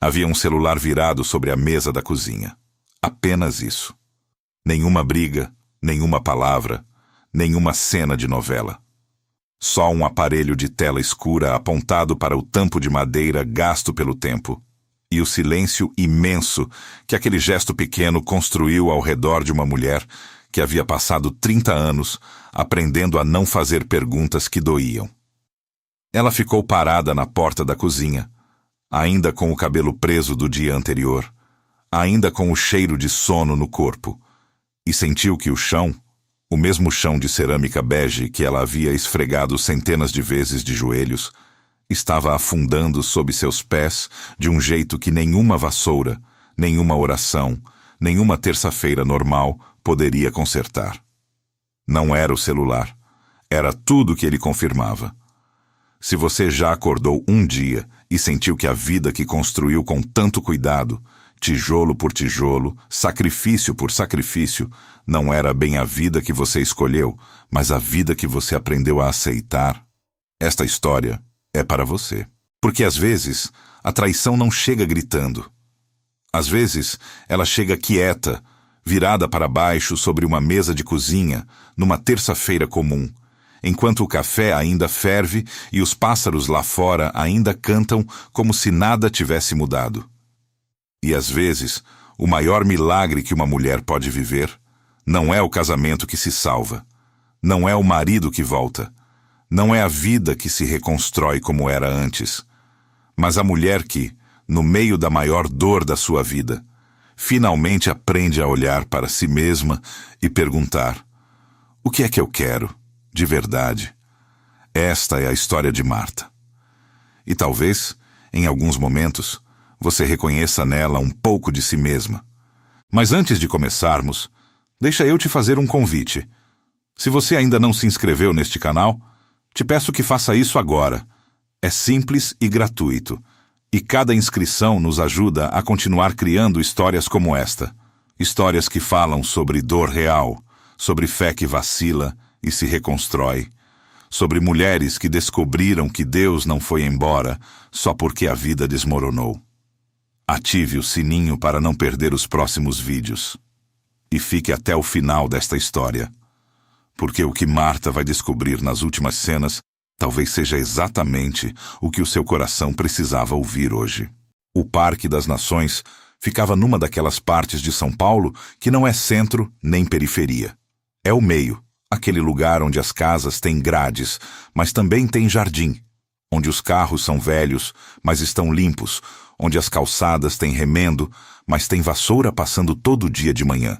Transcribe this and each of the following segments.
Havia um celular virado sobre a mesa da cozinha. Apenas isso. Nenhuma briga, nenhuma palavra, nenhuma cena de novela. Só um aparelho de tela escura apontado para o tampo de madeira gasto pelo tempo. E o silêncio imenso que aquele gesto pequeno construiu ao redor de uma mulher que havia passado 30 anos aprendendo a não fazer perguntas que doíam. Ela ficou parada na porta da cozinha, ainda com o cabelo preso do dia anterior, ainda com o cheiro de sono no corpo, e sentiu que o chão, o mesmo chão de cerâmica bege que ela havia esfregado centenas de vezes de joelhos, estava afundando sob seus pés de um jeito que nenhuma vassoura, nenhuma oração, nenhuma terça-feira normal poderia consertar. Não era o celular. Era tudo que ele confirmava. Se você já acordou um dia e sentiu que a vida que construiu com tanto cuidado, tijolo por tijolo, sacrifício por sacrifício, não era bem a vida que você escolheu, mas a vida que você aprendeu a aceitar, esta história é para você. Porque às vezes a traição não chega gritando. Às vezes ela chega quieta, virada para baixo sobre uma mesa de cozinha, numa terça-feira comum, enquanto o café ainda ferve e os pássaros lá fora ainda cantam como se nada tivesse mudado. E às vezes, o maior milagre que uma mulher pode viver não é o casamento que se salva, não é o marido que volta, não é a vida que se reconstrói como era antes, mas a mulher que, no meio da maior dor da sua vida, finalmente aprende a olhar para si mesma e perguntar: o que é que eu quero, de verdade? Esta é a história de Marta. E talvez, em alguns momentos, você reconheça nela um pouco de si mesma. Mas antes de começarmos, deixa eu te fazer um convite. Se você ainda não se inscreveu neste canal, te peço que faça isso agora. É simples e gratuito. E cada inscrição nos ajuda a continuar criando histórias como esta. Histórias que falam sobre dor real, sobre fé que vacila e se reconstrói, sobre mulheres que descobriram que Deus não foi embora só porque a vida desmoronou. Ative o sininho para não perder os próximos vídeos. E fique até o final desta história, porque o que Marta vai descobrir nas últimas cenas talvez seja exatamente o que o seu coração precisava ouvir hoje. O Parque das Nações ficava numa daquelas partes de São Paulo que não é centro nem periferia. É o meio, aquele lugar onde as casas têm grades, mas também tem jardim, onde os carros são velhos, mas estão limpos, onde as calçadas têm remendo, mas tem vassoura passando todo dia de manhã.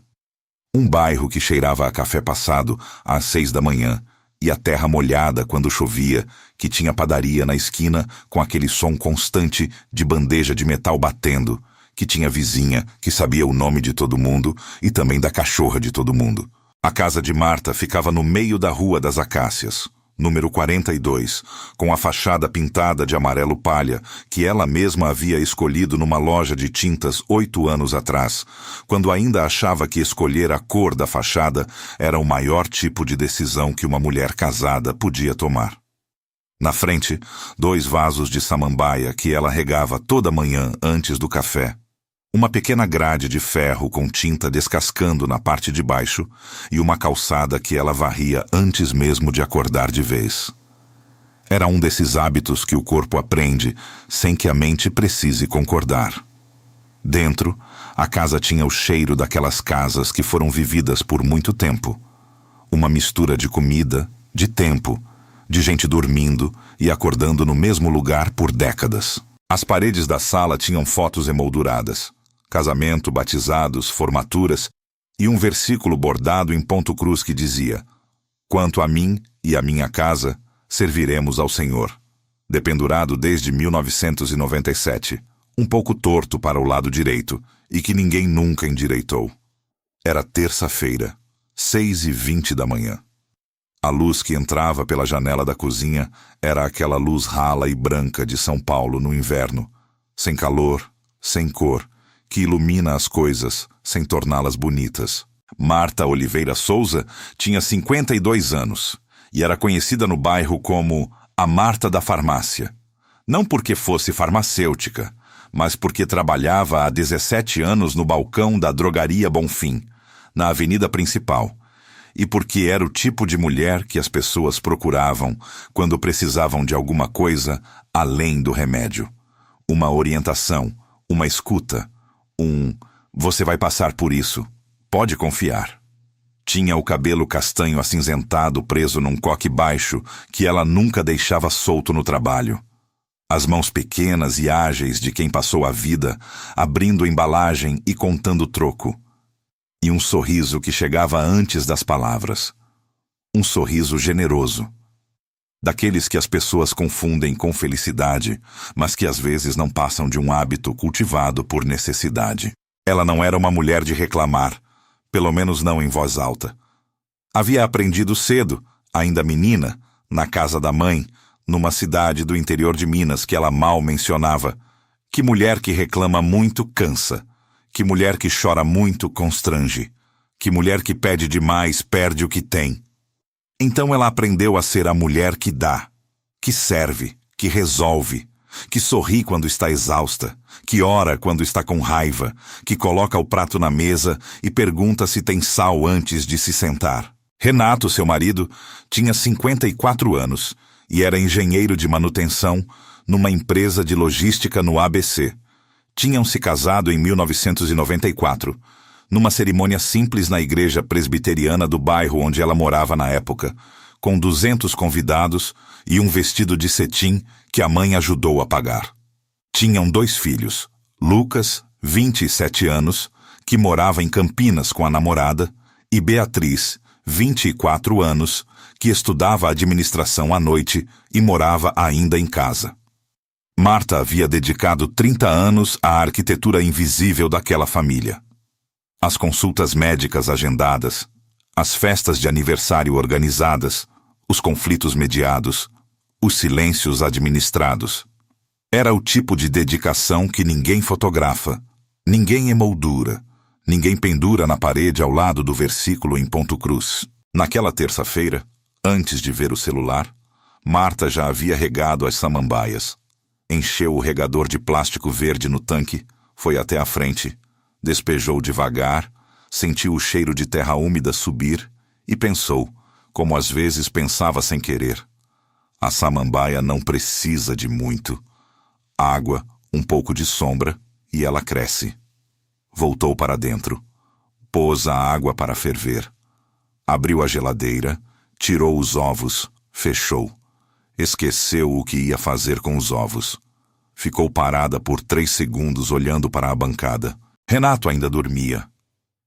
Um bairro que cheirava a café passado às 6 da manhã, e a terra molhada quando chovia, que tinha padaria na esquina com aquele som constante de bandeja de metal batendo, que tinha vizinha que sabia o nome de todo mundo e também da cachorra de todo mundo. A casa de Marta ficava no meio da Rua das Acácias, número 42, com a fachada pintada de amarelo palha, que ela mesma havia escolhido numa loja de tintas 8 anos atrás, quando ainda achava que escolher a cor da fachada era o maior tipo de decisão que uma mulher casada podia tomar. Na frente, 2 vasos de samambaia que ela regava toda manhã antes do café. Uma pequena grade de ferro com tinta descascando na parte de baixo e uma calçada que ela varria antes mesmo de acordar de vez. Era um desses hábitos que o corpo aprende sem que a mente precise concordar. Dentro, a casa tinha o cheiro daquelas casas que foram vividas por muito tempo. Uma mistura de comida, de tempo, de gente dormindo e acordando no mesmo lugar por décadas. As paredes da sala tinham fotos emolduradas. Casamento, batizados, formaturas e um versículo bordado em ponto cruz que dizia: quanto a mim e a minha casa, serviremos ao Senhor. Dependurado desde 1997, um pouco torto para o lado direito e que ninguém nunca endireitou. Era terça-feira, 6h20 da manhã. A luz que entrava pela janela da cozinha era aquela luz rala e branca de São Paulo no inverno, sem calor, sem cor, que ilumina as coisas sem torná-las bonitas. Marta Oliveira Souza tinha 52 anos e era conhecida no bairro como a Marta da Farmácia. Não porque fosse farmacêutica, mas porque trabalhava há 17 anos no balcão da Drogaria Bonfim, na avenida principal, e porque era o tipo de mulher que as pessoas procuravam quando precisavam de alguma coisa além do remédio. Uma orientação, uma escuta, você vai passar por isso, pode confiar. Tinha o cabelo castanho acinzentado preso num coque baixo que ela nunca deixava solto no trabalho. As mãos pequenas e ágeis de quem passou a vida, abrindo embalagem e contando troco. E um sorriso que chegava antes das palavras. Um sorriso generoso. Daqueles que as pessoas confundem com felicidade, mas que às vezes não passam de um hábito cultivado por necessidade. Ela não era uma mulher de reclamar, pelo menos não em voz alta. Havia aprendido cedo, ainda menina, na casa da mãe, numa cidade do interior de Minas que ela mal mencionava, que mulher que reclama muito cansa, que mulher que chora muito constrange, que mulher que pede demais perde o que tem. Então ela aprendeu a ser a mulher que dá, que serve, que resolve, que sorri quando está exausta, que ora quando está com raiva, que coloca o prato na mesa e pergunta se tem sal antes de se sentar. Renato, seu marido, tinha 54 anos e era engenheiro de manutenção numa empresa de logística no ABC. Tinham se casado em 1994, numa cerimônia simples na igreja presbiteriana do bairro onde ela morava na época, com 200 convidados e um vestido de cetim que a mãe ajudou a pagar. Tinham 2 filhos, Lucas, 27 anos, que morava em Campinas com a namorada, e Beatriz, 24 anos, que estudava administração à noite e morava ainda em casa. Marta havia dedicado 30 anos à arquitetura invisível daquela família. As consultas médicas agendadas, as festas de aniversário organizadas, os conflitos mediados, os silêncios administrados. Era o tipo de dedicação que ninguém fotografa, ninguém emoldura, ninguém pendura na parede ao lado do versículo em ponto cruz. Naquela terça-feira, antes de ver o celular, Marta já havia regado as samambaias. Encheu o regador de plástico verde no tanque, foi até a frente, despejou devagar, sentiu o cheiro de terra úmida subir e pensou, como às vezes pensava sem querer. A samambaia não precisa de muito. Água, um pouco de sombra e ela cresce. Voltou para dentro. Pôs a água para ferver. Abriu a geladeira, tirou os ovos, fechou. Esqueceu o que ia fazer com os ovos. Ficou parada por 3 segundos olhando para a bancada. Renato ainda dormia.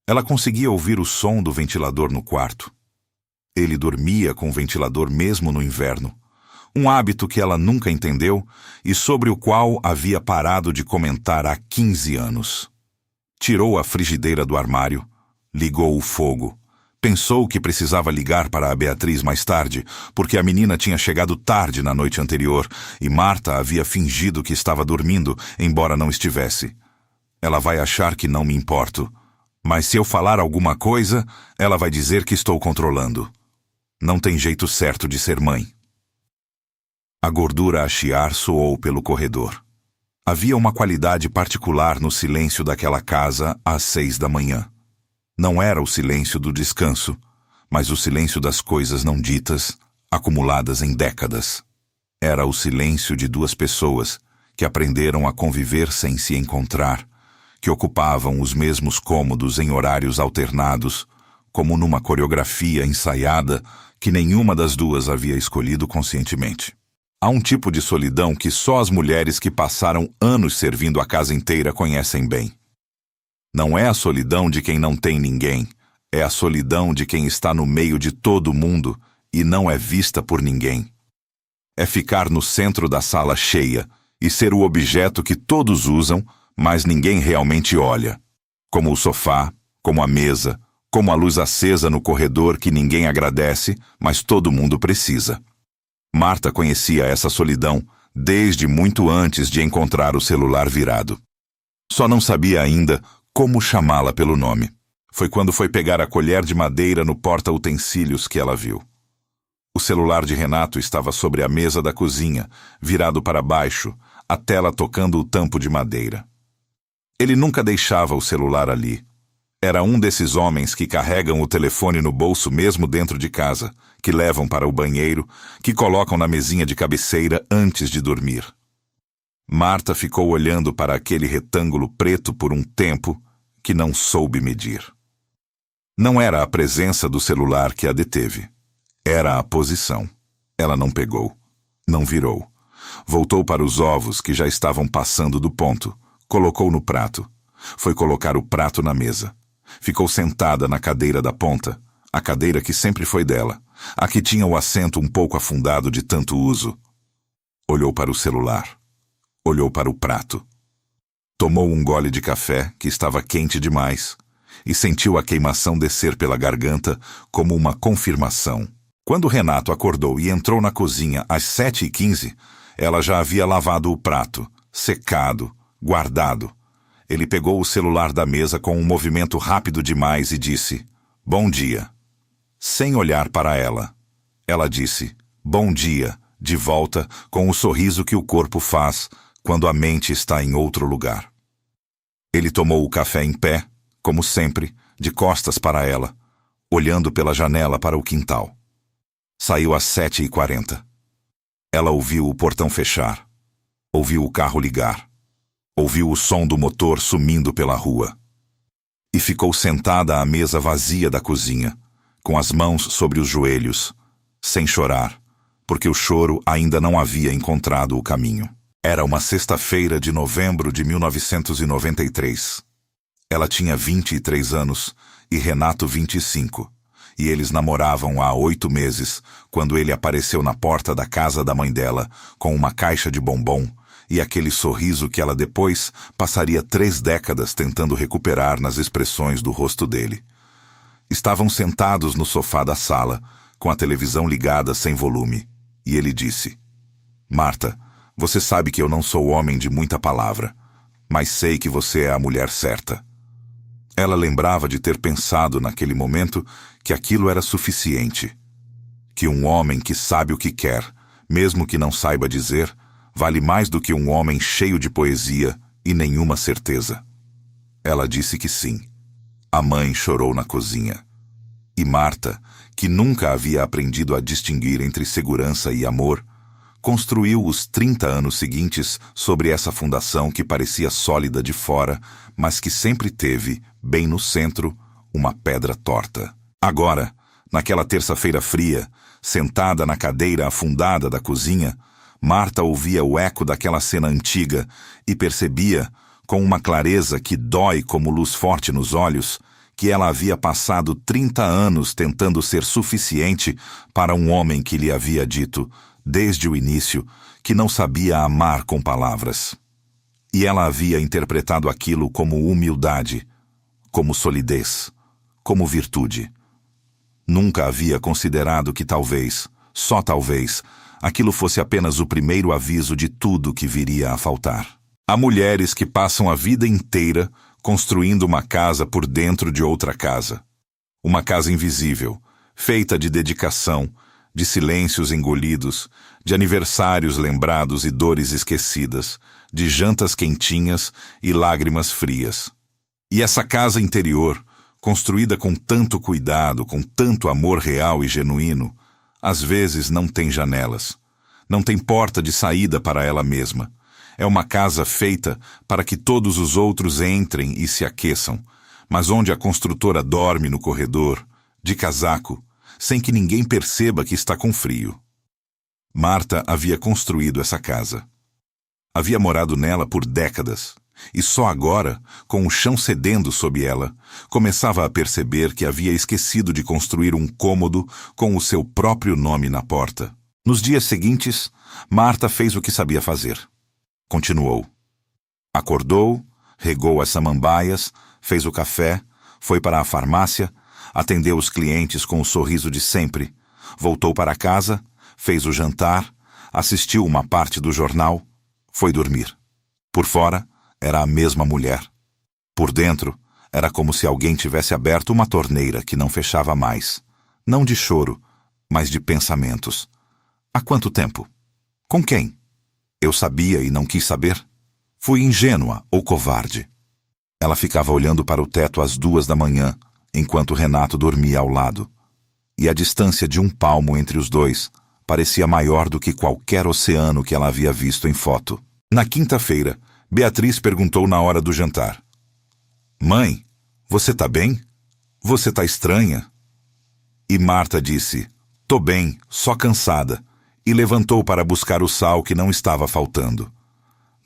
Ela conseguia ouvir o som do ventilador no quarto. Ele dormia com o ventilador mesmo no inverno. Um hábito que ela nunca entendeu e sobre o qual havia parado de comentar há 15 anos. Tirou a frigideira do armário, ligou o fogo. Pensou que precisava ligar para a Beatriz mais tarde, porque a menina tinha chegado tarde na noite anterior e Marta havia fingido que estava dormindo, embora não estivesse. Ela vai achar que não me importo, mas se eu falar alguma coisa, ela vai dizer que estou controlando. Não tem jeito certo de ser mãe. A gordura a chiar soou pelo corredor. Havia uma qualidade particular no silêncio daquela casa às 6 da manhã. Não era o silêncio do descanso, mas o silêncio das coisas não ditas, acumuladas em décadas. Era o silêncio de 2 pessoas que aprenderam a conviver sem se encontrar, que ocupavam os mesmos cômodos em horários alternados, como numa coreografia ensaiada que nenhuma das 2 havia escolhido conscientemente. Há um tipo de solidão que só as mulheres que passaram anos servindo a casa inteira conhecem bem. Não é a solidão de quem não tem ninguém, é a solidão de quem está no meio de todo mundo e não é vista por ninguém. É ficar no centro da sala cheia e ser o objeto que todos usam, mas ninguém realmente olha. Como o sofá, como a mesa, como a luz acesa no corredor que ninguém agradece, mas todo mundo precisa. Marta conhecia essa solidão desde muito antes de encontrar o celular virado. Só não sabia ainda como chamá-la pelo nome. Foi quando foi pegar a colher de madeira no porta-utensílios que ela viu. O celular de Renato estava sobre a mesa da cozinha, virado para baixo, a tela tocando o tampo de madeira. Ele nunca deixava o celular ali. Era um desses homens que carregam o telefone no bolso mesmo dentro de casa, que levam para o banheiro, que colocam na mesinha de cabeceira antes de dormir. Marta ficou olhando para aquele retângulo preto por um tempo que não soube medir. Não era a presença do celular que a deteve. Era a posição. Ela não pegou. Não virou. Voltou para os ovos que já estavam passando do ponto. Colocou no prato. Foi colocar o prato na mesa. Ficou sentada na cadeira da ponta, a cadeira que sempre foi dela, a que tinha o assento um pouco afundado de tanto uso. Olhou para o celular. Olhou para o prato. Tomou um gole de café, que estava quente demais, e sentiu a queimação descer pela garganta como uma confirmação. Quando Renato acordou e entrou na cozinha às 7h15, ela já havia lavado o prato, secado, guardado. Ele pegou o celular da mesa com um movimento rápido demais e disse, "Bom dia." Sem olhar para ela. Ela disse, "Bom dia," de volta com o sorriso que o corpo faz quando a mente está em outro lugar. Ele tomou o café em pé, como sempre, de costas para ela, olhando pela janela para o quintal. Saiu às 7h40. Ela ouviu o portão fechar. Ouviu o carro ligar. Ouviu o som do motor sumindo pela rua. E ficou sentada à mesa vazia da cozinha, com as mãos sobre os joelhos, sem chorar, porque o choro ainda não havia encontrado o caminho. Era uma sexta-feira de novembro de 1993. Ela tinha 23 anos e Renato 25, e eles namoravam há 8 meses, quando ele apareceu na porta da casa da mãe dela com uma caixa de bombom e aquele sorriso que ela depois passaria 3 décadas tentando recuperar nas expressões do rosto dele. Estavam sentados no sofá da sala, com a televisão ligada sem volume, e ele disse, "Marta, você sabe que eu não sou homem de muita palavra, mas sei que você é a mulher certa." Ela lembrava de ter pensado naquele momento que aquilo era suficiente. Que um homem que sabe o que quer, mesmo que não saiba dizer, vale mais do que um homem cheio de poesia e nenhuma certeza. Ela disse que sim. A mãe chorou na cozinha. E Marta, que nunca havia aprendido a distinguir entre segurança e amor, construiu os 30 anos seguintes sobre essa fundação que parecia sólida de fora, mas que sempre teve, bem no centro, uma pedra torta. Agora, naquela terça-feira fria, sentada na cadeira afundada da cozinha, Marta ouvia o eco daquela cena antiga e percebia, com uma clareza que dói como luz forte nos olhos, que ela havia passado 30 anos tentando ser suficiente para um homem que lhe havia dito, desde o início, que não sabia amar com palavras. E ela havia interpretado aquilo como humildade, como solidez, como virtude. Nunca havia considerado que talvez, só talvez, aquilo fosse apenas o primeiro aviso de tudo que viria a faltar. Há mulheres que passam a vida inteira construindo uma casa por dentro de outra casa. Uma casa invisível, feita de dedicação, de silêncios engolidos, de aniversários lembrados e dores esquecidas, de jantas quentinhas e lágrimas frias. E essa casa interior, construída com tanto cuidado, com tanto amor real e genuíno, às vezes não tem janelas, não tem porta de saída para ela mesma. É uma casa feita para que todos os outros entrem e se aqueçam, mas onde a construtora dorme no corredor, de casaco, sem que ninguém perceba que está com frio. Marta havia construído essa casa. Havia morado nela por décadas, e só agora, com o chão cedendo sob ela, começava a perceber que havia esquecido de construir um cômodo com o seu próprio nome na porta. Nos dias seguintes, Marta fez o que sabia fazer. Continuou. Acordou, regou as samambaias, fez o café, foi para a farmácia, atendeu os clientes com o sorriso de sempre, voltou para casa, fez o jantar, assistiu uma parte do jornal, foi dormir. Por fora, era a mesma mulher. Por dentro, era como se alguém tivesse aberto uma torneira que não fechava mais. Não de choro, mas de pensamentos. Há quanto tempo? Com quem? Eu sabia e não quis saber? Fui ingênua ou covarde? Ela ficava olhando para o teto às 2 da manhã, enquanto Renato dormia ao lado. E a distância de 1 palmo entre os dois parecia maior do que qualquer oceano que ela havia visto em foto. Na quinta-feira, Beatriz perguntou na hora do jantar: Mãe, você tá bem? Você tá estranha? E Marta disse: Tô bem, só cansada, e levantou para buscar o sal que não estava faltando.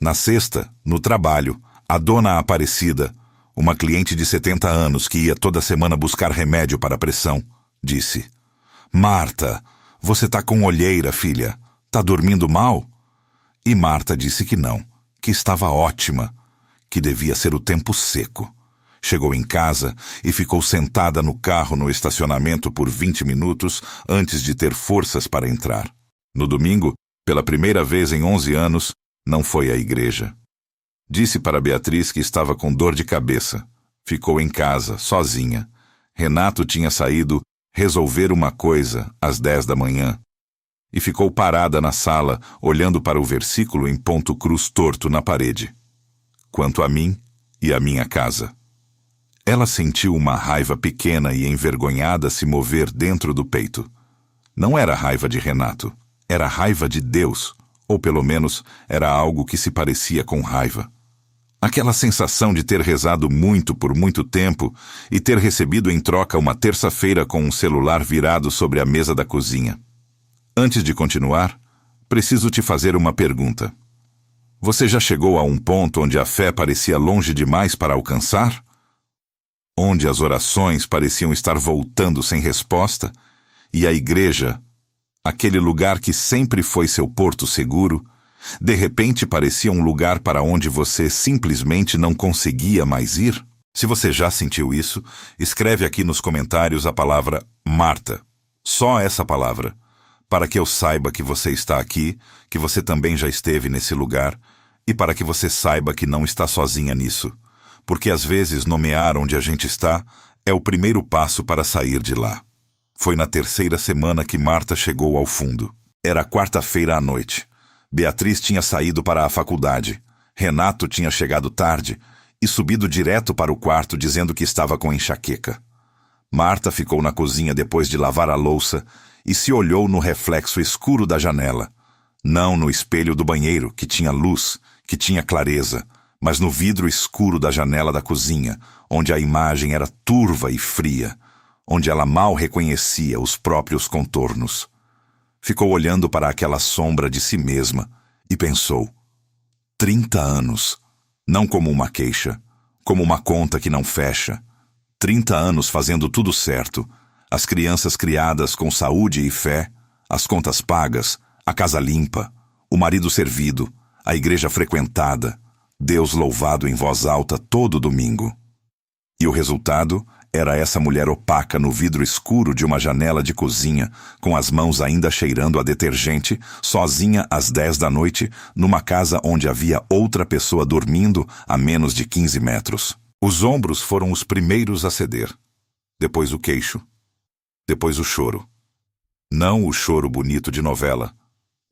Na sexta, no trabalho, a dona Aparecida, uma cliente de 70 anos que ia toda semana buscar remédio para a pressão, disse: Marta, você tá com olheira, filha. Tá dormindo mal? E Marta disse que não, que estava ótima, que devia ser o tempo seco. Chegou em casa e ficou sentada no carro no estacionamento por 20 minutos antes de ter forças para entrar. No domingo, pela primeira vez em 11 anos, não foi à igreja. Disse para Beatriz que estava com dor de cabeça. Ficou em casa, sozinha. Renato tinha saído resolver uma coisa às 10 da manhã. E ficou parada na sala, olhando para o versículo em ponto cruz torto na parede. Quanto a mim e a minha casa. Ela sentiu uma raiva pequena e envergonhada se mover dentro do peito. Não era raiva de Renato, era raiva de Deus, ou pelo menos era algo que se parecia com raiva. Aquela sensação de ter rezado muito por muito tempo e ter recebido em troca uma terça-feira com um celular virado sobre a mesa da cozinha. Antes de continuar, preciso te fazer uma pergunta. Você já chegou a um ponto onde a fé parecia longe demais para alcançar? Onde as orações pareciam estar voltando sem resposta, e a igreja, aquele lugar que sempre foi seu porto seguro, de repente parecia um lugar para onde você simplesmente não conseguia mais ir? Se você já sentiu isso, escreve aqui nos comentários a palavra Marta. Só essa palavra, para que eu saiba que você está aqui, que você também já esteve nesse lugar, e para que você saiba que não está sozinha nisso. Porque às vezes nomear onde a gente está é o primeiro passo para sair de lá. Foi na terceira semana que Marta chegou ao fundo. Era quarta-feira à noite. Beatriz tinha saído para a faculdade. Renato tinha chegado tarde e subido direto para o quarto dizendo que estava com enxaqueca. Marta ficou na cozinha depois de lavar a louça e se olhou no reflexo escuro da janela. Não no espelho do banheiro, que tinha luz, que tinha clareza, mas no vidro escuro da janela da cozinha, onde a imagem era turva e fria, onde ela mal reconhecia os próprios contornos. Ficou olhando para aquela sombra de si mesma e pensou: 30 anos, não como uma queixa, como uma conta que não fecha. 30 anos fazendo tudo certo, as crianças criadas com saúde e fé, as contas pagas, a casa limpa, o marido servido, a igreja frequentada, Deus louvado em voz alta todo domingo. E o resultado era essa mulher opaca no vidro escuro de uma janela de cozinha, com as mãos ainda cheirando a detergente, sozinha às 10 da noite, numa casa onde havia outra pessoa dormindo a menos de 15 metros. Os ombros foram os primeiros a ceder. Depois o queixo. Depois o choro. Não o choro bonito de novela,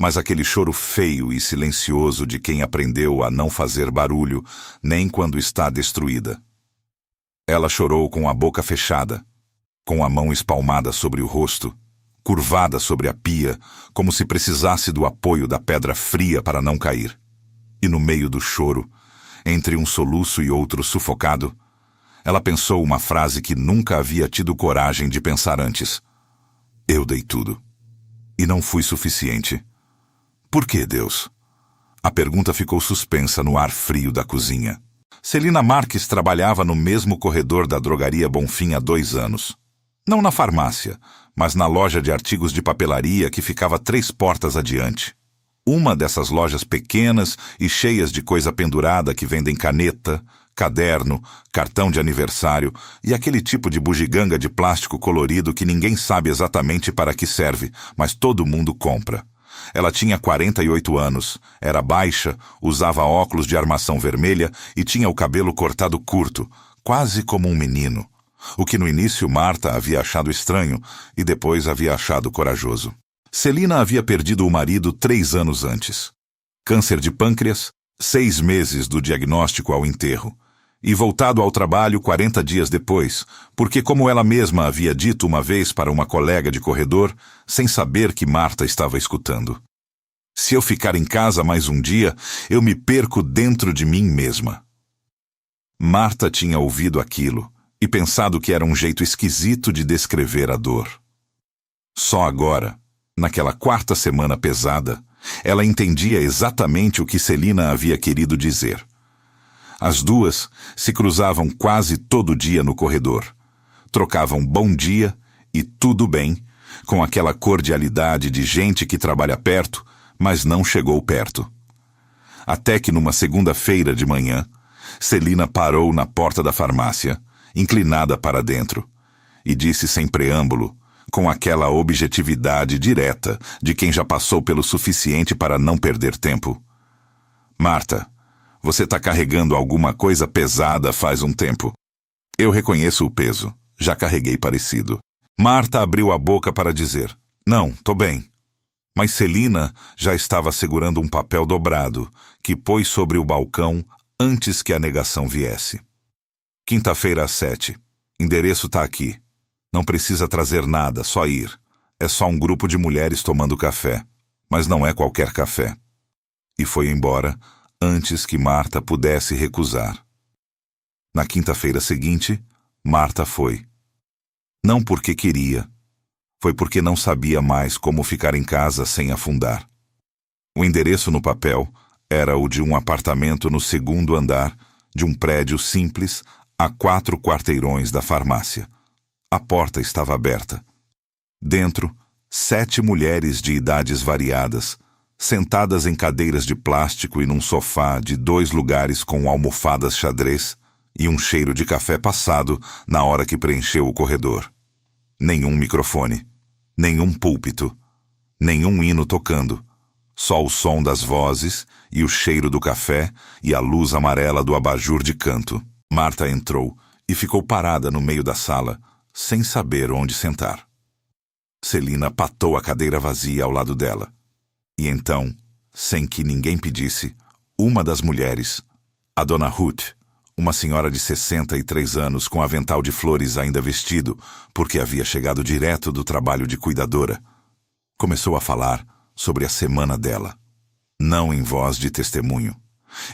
mas aquele choro feio e silencioso de quem aprendeu a não fazer barulho, nem quando está destruída. Ela chorou com a boca fechada, com a mão espalmada sobre o rosto, curvada sobre a pia, como se precisasse do apoio da pedra fria para não cair. E no meio do choro, entre um soluço e outro sufocado, ela pensou uma frase que nunca havia tido coragem de pensar antes. Eu dei tudo. E não fui suficiente. Por que, Deus? A pergunta ficou suspensa no ar frio da cozinha. Celina Marques trabalhava no mesmo corredor da drogaria Bonfim há 2 anos. Não na farmácia, mas na loja de artigos de papelaria que ficava 3 portas adiante. Uma dessas lojas pequenas e cheias de coisa pendurada que vendem caneta, caderno, cartão de aniversário e aquele tipo de bugiganga de plástico colorido que ninguém sabe exatamente para que serve, mas todo mundo compra. Ela tinha 48 anos, era baixa, usava óculos de armação vermelha e tinha o cabelo cortado curto, quase como um menino. O que no início Marta havia achado estranho e depois havia achado corajoso. Celina havia perdido o marido 3 anos antes. Câncer de pâncreas, 6 meses do diagnóstico ao enterro. E voltado ao trabalho 40 dias depois, porque como ela mesma havia dito uma vez para uma colega de corredor, sem saber que Marta estava escutando. Se eu ficar em casa mais um dia, eu me perco dentro de mim mesma. Marta tinha ouvido aquilo e pensado que era um jeito esquisito de descrever a dor. Só agora, naquela 4ª semana pesada, ela entendia exatamente o que Celina havia querido dizer. As duas se cruzavam quase todo dia no corredor. Trocavam bom dia e tudo bem, com aquela cordialidade de gente que trabalha perto, mas não chegou perto. Até que numa segunda-feira de manhã, Celina parou na porta da farmácia, inclinada para dentro, e disse sem preâmbulo, com aquela objetividade direta de quem já passou pelo suficiente para não perder tempo: Marta, você está carregando alguma coisa pesada faz um tempo. Eu reconheço o peso. Já carreguei parecido. Marta abriu a boca para dizer: não, tô bem. Mas Celina já estava segurando um papel dobrado, que pôs sobre o balcão antes que a negação viesse. Quinta-feira às 7. Endereço tá aqui. Não precisa trazer nada, só ir. É só um grupo de mulheres tomando café. Mas não é qualquer café. E foi embora antes que Marta pudesse recusar. Na quinta-feira seguinte, Marta foi. Não porque queria. Foi porque não sabia mais como ficar em casa sem afundar. O endereço no papel era o de um apartamento no 2º andar de um prédio simples a 4 quarteirões da farmácia. A porta estava aberta. Dentro, 7 mulheres de idades variadas, sentadas em cadeiras de plástico e num sofá de 2 lugares com almofadas xadrez e um cheiro de café passado na hora que preencheu o corredor. Nenhum microfone, nenhum púlpito, nenhum hino tocando, só o som das vozes e o cheiro do café e a luz amarela do abajur de canto. Marta entrou e ficou parada no meio da sala, sem saber onde sentar. Celina patou a cadeira vazia ao lado dela. E então, sem que ninguém pedisse, uma das mulheres, a dona Ruth, uma senhora de 63 anos com avental de flores ainda vestido, porque havia chegado direto do trabalho de cuidadora, começou a falar sobre a semana dela. Não em voz de testemunho,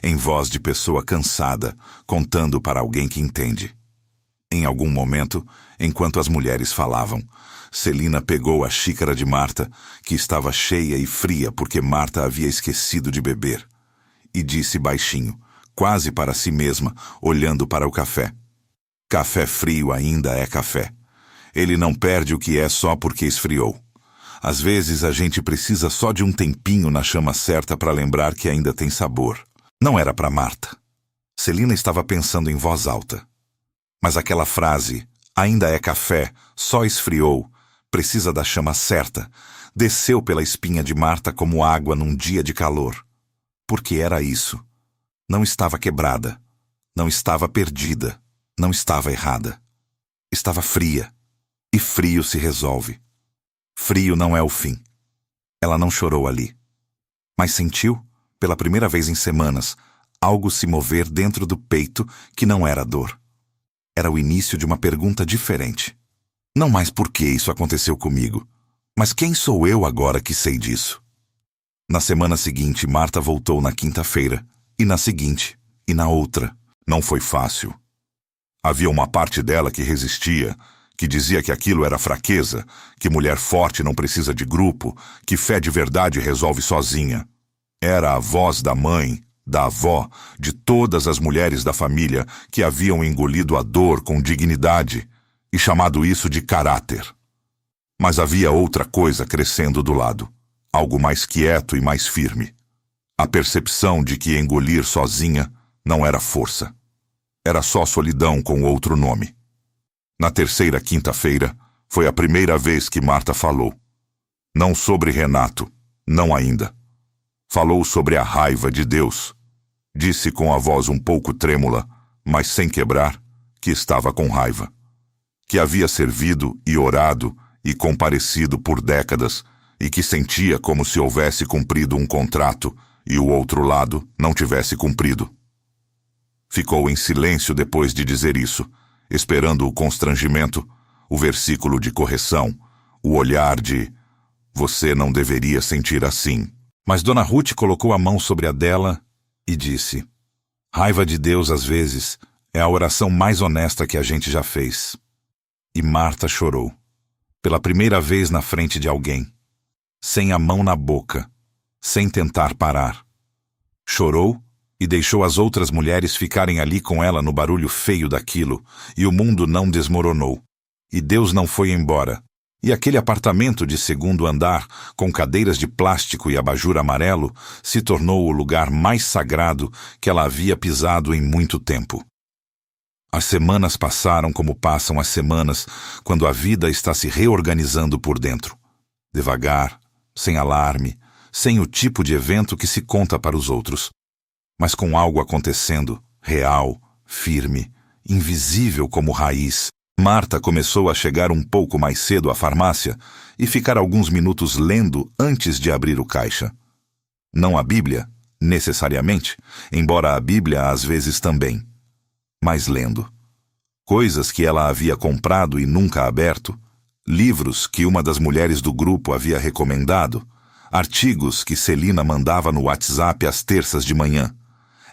em voz de pessoa cansada, contando para alguém que entende. Em algum momento, enquanto as mulheres falavam, Celina pegou a xícara de Marta, que estava cheia e fria porque Marta havia esquecido de beber, e disse baixinho, quase para si mesma, olhando para o café: café frio ainda é café. Ele não perde o que é só porque esfriou. Às vezes a gente precisa só de um tempinho na chama certa para lembrar que ainda tem sabor. Não era para Marta. Celina estava pensando em voz alta. Mas aquela frase, ainda é café, só esfriou, precisa da chama certa, desceu pela espinha de Marta como água num dia de calor. Porque era isso. Não estava quebrada, não estava perdida, não estava errada. Estava fria, e frio se resolve. Frio não é o fim. Ela não chorou ali. Mas sentiu, pela primeira vez em semanas, algo se mover dentro do peito que não era dor. Era o início de uma pergunta diferente. Não mais por que isso aconteceu comigo, mas quem sou eu agora que sei disso? Na semana seguinte, Marta voltou na quinta-feira, e na seguinte, e na outra. Não foi fácil. Havia uma parte dela que resistia, que dizia que aquilo era fraqueza, que mulher forte não precisa de grupo, que fé de verdade resolve sozinha. Era a voz da mãe, da avó, de todas as mulheres da família que haviam engolido a dor com dignidade e chamado isso de caráter. Mas havia outra coisa crescendo do lado, algo mais quieto e mais firme. A percepção de que engolir sozinha não era força. Era só solidão com outro nome. Na terceira quinta-feira, foi a primeira vez que Marta falou. Não sobre Renato, não ainda. Falou sobre a raiva de Deus. Disse com a voz um pouco trêmula, mas sem quebrar, que estava com raiva. Que havia servido e orado e comparecido por décadas e que sentia como se houvesse cumprido um contrato e o outro lado não tivesse cumprido. Ficou em silêncio depois de dizer isso, esperando o constrangimento, o versículo de correção, o olhar de "você não deveria sentir assim". Mas Dona Ruth colocou a mão sobre a dela e disse: "Raiva de Deus, às vezes, é a oração mais honesta que a gente já fez." E Marta chorou, pela primeira vez na frente de alguém, sem a mão na boca, sem tentar parar. Chorou e deixou as outras mulheres ficarem ali com ela no barulho feio daquilo, e o mundo não desmoronou, e Deus não foi embora. E aquele apartamento de segundo andar, com cadeiras de plástico e abajur amarelo, se tornou o lugar mais sagrado que ela havia pisado em muito tempo. As semanas passaram como passam as semanas quando a vida está se reorganizando por dentro. Devagar, sem alarme, sem o tipo de evento que se conta para os outros, mas com algo acontecendo, real, firme, invisível como raiz. Marta começou a chegar um pouco mais cedo à farmácia e ficar alguns minutos lendo antes de abrir o caixa. Não a Bíblia, necessariamente, embora a Bíblia às vezes também, mas lendo. Coisas que ela havia comprado e nunca aberto, livros que uma das mulheres do grupo havia recomendado, artigos que Celina mandava no WhatsApp às terças de manhã.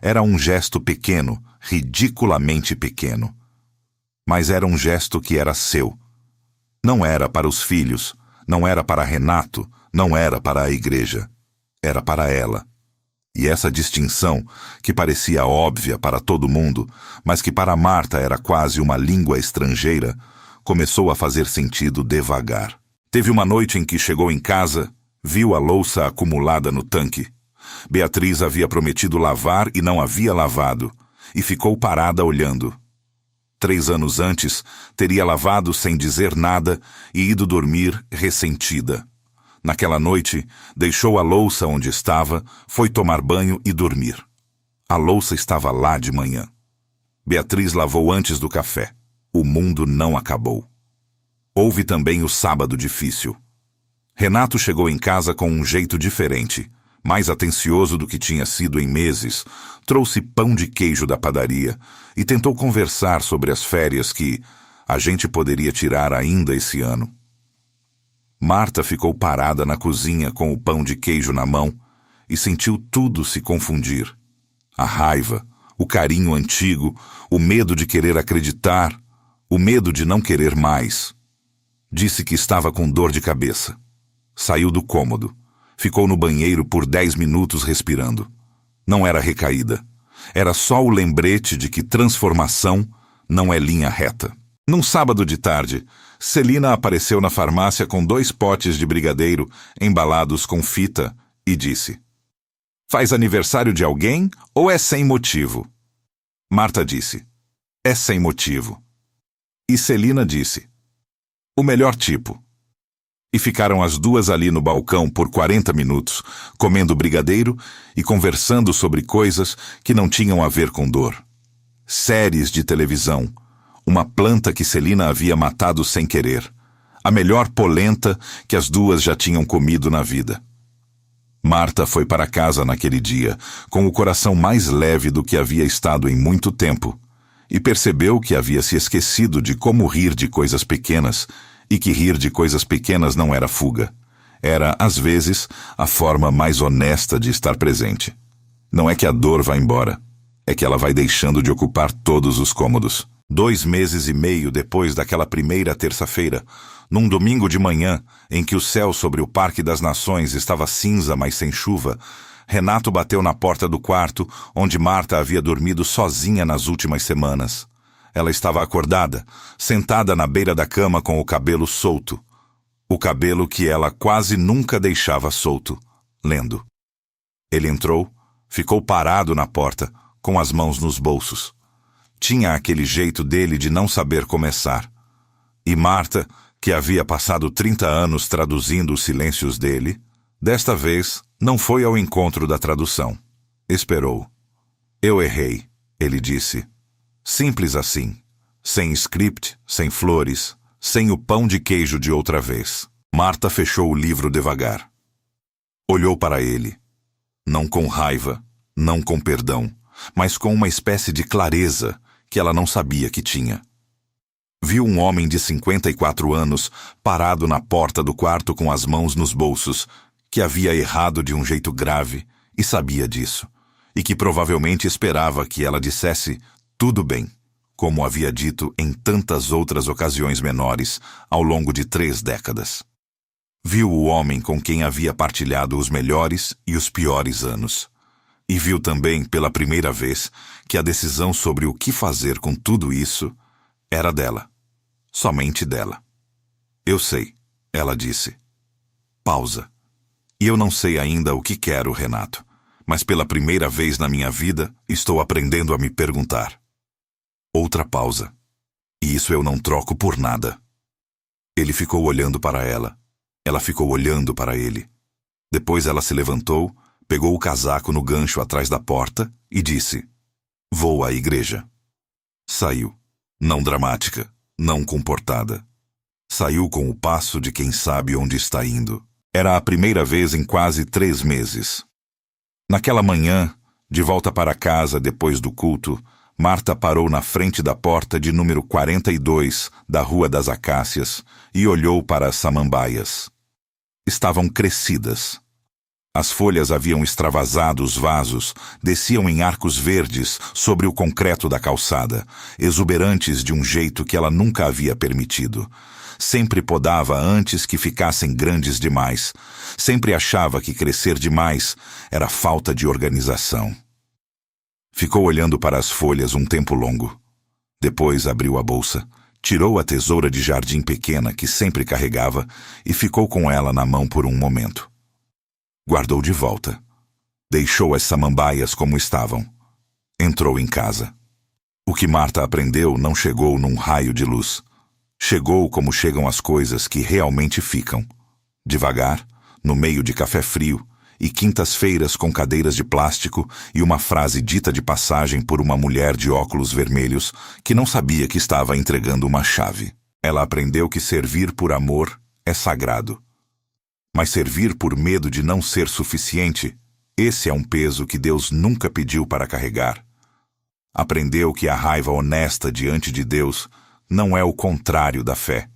Era um gesto pequeno, ridiculamente pequeno. Mas era um gesto que era seu. Não era para os filhos, não era para Renato, não era para a igreja. Era para ela. E essa distinção, que parecia óbvia para todo mundo, mas que para Marta era quase uma língua estrangeira, começou a fazer sentido devagar. Teve uma noite em que chegou em casa, viu a louça acumulada no tanque. Beatriz havia prometido lavar e não havia lavado, e ficou parada olhando. 3 anos antes, teria lavado sem dizer nada e ido dormir ressentida. Naquela noite, deixou a louça onde estava, foi tomar banho e dormir. A louça estava lá de manhã. Beatriz lavou antes do café. O mundo não acabou. Houve também o sábado difícil. Renato chegou em casa com um jeito diferente, mais atencioso do que tinha sido em meses, trouxe pão de queijo da padaria e tentou conversar sobre as férias que a gente poderia tirar ainda esse ano. Marta ficou parada na cozinha com o pão de queijo na mão e sentiu tudo se confundir. A raiva, o carinho antigo, o medo de querer acreditar, o medo de não querer mais. Disse que estava com dor de cabeça. Saiu do cômodo. Ficou no banheiro por 10 minutos respirando. Não era recaída. Era só o lembrete de que transformação não é linha reta. Num sábado de tarde, Celina apareceu na farmácia com 2 potes de brigadeiro embalados com fita e disse: "Faz aniversário de alguém ou é sem motivo?" Marta disse: "É sem motivo." E Celina disse: "O melhor tipo." E ficaram as duas ali no balcão por 40 minutos, comendo brigadeiro e conversando sobre coisas que não tinham a ver com dor. Séries de televisão, uma planta que Celina havia matado sem querer, a melhor polenta que as duas já tinham comido na vida. Marta foi para casa naquele dia, com o coração mais leve do que havia estado em muito tempo, e percebeu que havia se esquecido de como rir de coisas pequenas, e que rir de coisas pequenas não era fuga. Era, às vezes, a forma mais honesta de estar presente. Não é que a dor vá embora, é que ela vai deixando de ocupar todos os cômodos. 2 meses e meio depois daquela primeira terça-feira, num domingo de manhã, em que o céu sobre o Parque das Nações estava cinza, mas sem chuva, Renato bateu na porta do quarto onde Marta havia dormido sozinha nas últimas semanas. Ela estava acordada, sentada na beira da cama com o cabelo solto. O cabelo que ela quase nunca deixava solto, lendo. Ele entrou, ficou parado na porta, com as mãos nos bolsos. Tinha aquele jeito dele de não saber começar. E Marta, que havia passado 30 anos traduzindo os silêncios dele, desta vez não foi ao encontro da tradução. Esperou. "Eu errei", ele disse. Simples assim, sem script, sem flores, sem o pão de queijo de outra vez. Marta fechou o livro devagar. Olhou para ele. Não com raiva, não com perdão, mas com uma espécie de clareza que ela não sabia que tinha. Viu um homem de 54 anos parado na porta do quarto com as mãos nos bolsos, que havia errado de um jeito grave e sabia disso, e que provavelmente esperava que ela dissesse tudo bem, como havia dito em tantas outras ocasiões menores ao longo de 3 décadas. Viu o homem com quem havia partilhado os melhores e os piores anos. E viu também, pela primeira vez, que a decisão sobre o que fazer com tudo isso era dela. Somente dela. Eu sei, ela disse. Pausa. E eu não sei ainda o que quero, Renato, mas pela primeira vez na minha vida estou aprendendo a me perguntar. Outra pausa. E isso eu não troco por nada. Ele ficou olhando para ela. Ela ficou olhando para ele. Depois ela se levantou, pegou o casaco no gancho atrás da porta e disse: "Vou à igreja." Saiu. Não dramática, não comportada. Saiu com o passo de quem sabe onde está indo. Era a primeira vez em quase 3 meses. Naquela manhã, de volta para casa depois do culto, Marta parou na frente da porta de número 42 da Rua das Acácias e olhou para as samambaias. Estavam crescidas. As folhas haviam extravasado os vasos, desciam em arcos verdes sobre o concreto da calçada, exuberantes de um jeito que ela nunca havia permitido. Sempre podava antes que ficassem grandes demais. Sempre achava que crescer demais era falta de organização. Ficou olhando para as folhas um tempo longo. Depois abriu a bolsa, tirou a tesoura de jardim pequena que sempre carregava e ficou com ela na mão por um momento. Guardou de volta. Deixou as samambaias como estavam. Entrou em casa. O que Marta aprendeu não chegou num raio de luz. Chegou como chegam as coisas que realmente ficam. Devagar, no meio de café frio, e quintas-feiras com cadeiras de plástico e uma frase dita de passagem por uma mulher de óculos vermelhos que não sabia que estava entregando uma chave. Ela aprendeu que servir por amor é sagrado. Mas servir por medo de não ser suficiente, esse é um peso que Deus nunca pediu para carregar. Aprendeu que a raiva honesta diante de Deus não é o contrário da fé.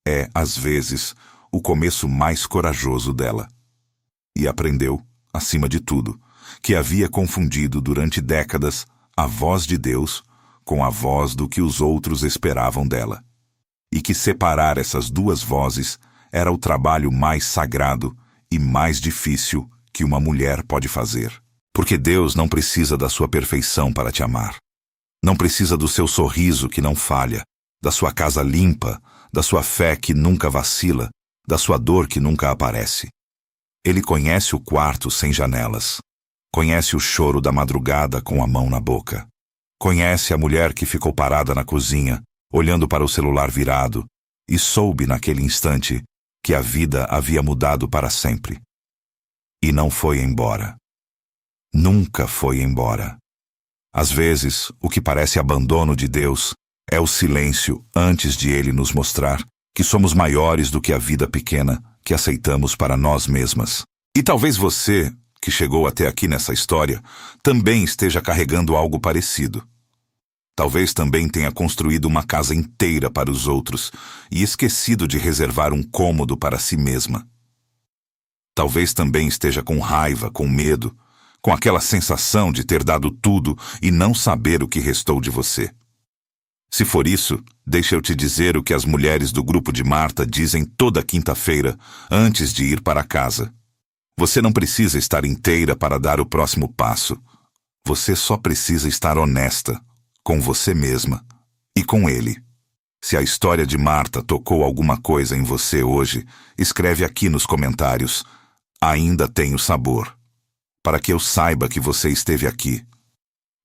É, às vezes, o começo mais corajoso dela. E aprendeu, acima de tudo, que havia confundido durante décadas a voz de Deus com a voz do que os outros esperavam dela. E que separar essas duas vozes era o trabalho mais sagrado e mais difícil que uma mulher pode fazer. Porque Deus não precisa da sua perfeição para te amar. Não precisa do seu sorriso que não falha, da sua casa limpa, da sua fé que nunca vacila, da sua dor que nunca aparece. Ele conhece o quarto sem janelas. Conhece o choro da madrugada com a mão na boca. Conhece a mulher que ficou parada na cozinha, olhando para o celular virado, e soube naquele instante que a vida havia mudado para sempre. E não foi embora. Nunca foi embora. Às vezes, o que parece abandono de Deus é o silêncio antes de Ele nos mostrar que somos maiores do que a vida pequena que aceitamos para nós mesmas. E talvez você, que chegou até aqui nessa história, também esteja carregando algo parecido. Talvez também tenha construído uma casa inteira para os outros e esquecido de reservar um cômodo para si mesma. Talvez também esteja com raiva, com medo, com aquela sensação de ter dado tudo e não saber o que restou de você. Se for isso, deixa eu te dizer o que as mulheres do grupo de Marta dizem toda quinta-feira, antes de ir para casa. Você não precisa estar inteira para dar o próximo passo. Você só precisa estar honesta, com você mesma e com ele. Se a história de Marta tocou alguma coisa em você hoje, escreve aqui nos comentários. Ainda tenho sabor. Para que eu saiba que você esteve aqui.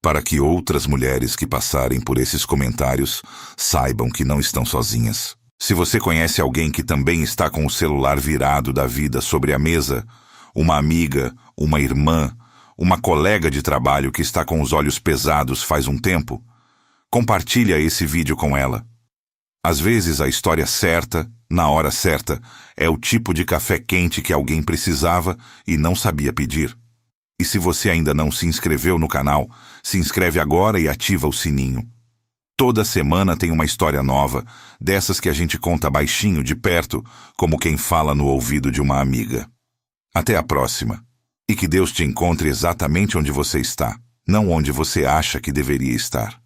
Para que outras mulheres que passarem por esses comentários saibam que não estão sozinhas. Se você conhece alguém que também está com o celular virado da vida sobre a mesa, uma amiga, uma irmã, uma colega de trabalho que está com os olhos pesados faz um tempo, compartilha esse vídeo com ela. Às vezes a história certa, na hora certa, é o tipo de café quente que alguém precisava e não sabia pedir. E se você ainda não se inscreveu no canal, se inscreve agora e ativa o sininho. Toda semana tem uma história nova, dessas que a gente conta baixinho, de perto, como quem fala no ouvido de uma amiga. Até a próxima. E que Deus te encontre exatamente onde você está, não onde você acha que deveria estar.